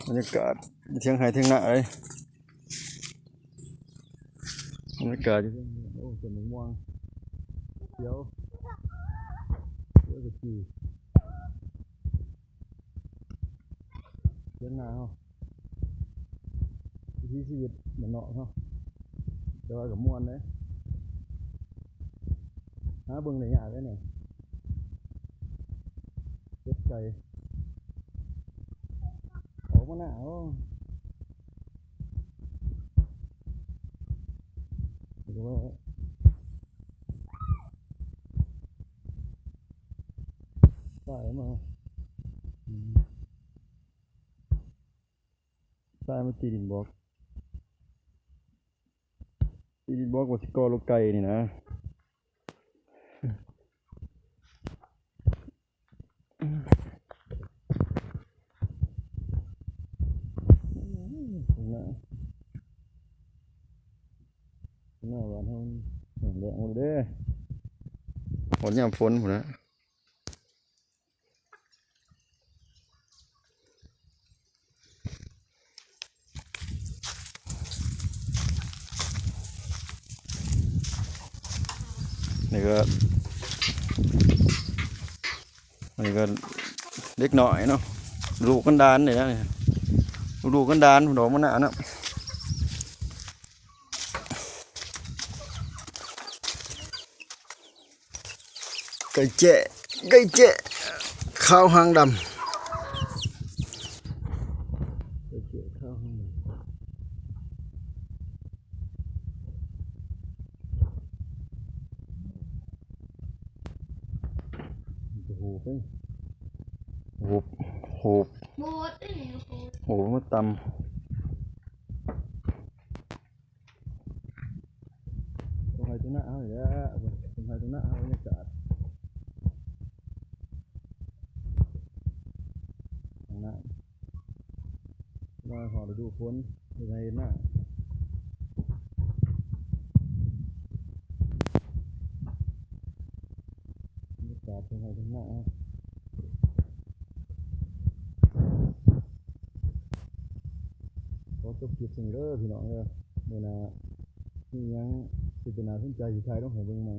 บรรยากาศเที่ยงไห้เที่ยงหน้าเลยบรรยากาศอยู่โอ้ต้นมะม่วงเขียวเขียวกระจีเที่ยงหน้าเนาะวิถีชีวิตเหมือนเนาะเนาะแต่ว่ากับม่วนเลยหาเบิ่งได้ยากเลยเนี่ยเป็ดไก่ออกมาหน้าโอ้ดูว่าใส่มาใส่มาตีดินบล็อกตีดินบล็อกว่าสิกอลูกไก่นี่นะหน้าบ้านเขาแดงหมดเลยฝนยามฝนหมดนะนี่ก็เล็กหน่อยเนาะลูกกันดานเลยนะลูกกันดานดอกมันหนาเนาะไก่เจ๊ข้าวหางดำไก่เจ๊ข้าวหางดำโอ้โหเป็นโหโหโหมาตำตรงไหนตรงหน้าเอาอีกแล้วตรงไหนตรงหน้าเอาบรรยากาศตรงหน้ามาขอดูฝนยังไงหน้าบรรยากาศตรงไหนตรงหน้าขอจบคลิปสิ่งเด้อพี่น้องเด้อเมื่อน่ะนี่ยังพิจารณาสนใจอยู่ไทยต้องให้เบิ่งใหม่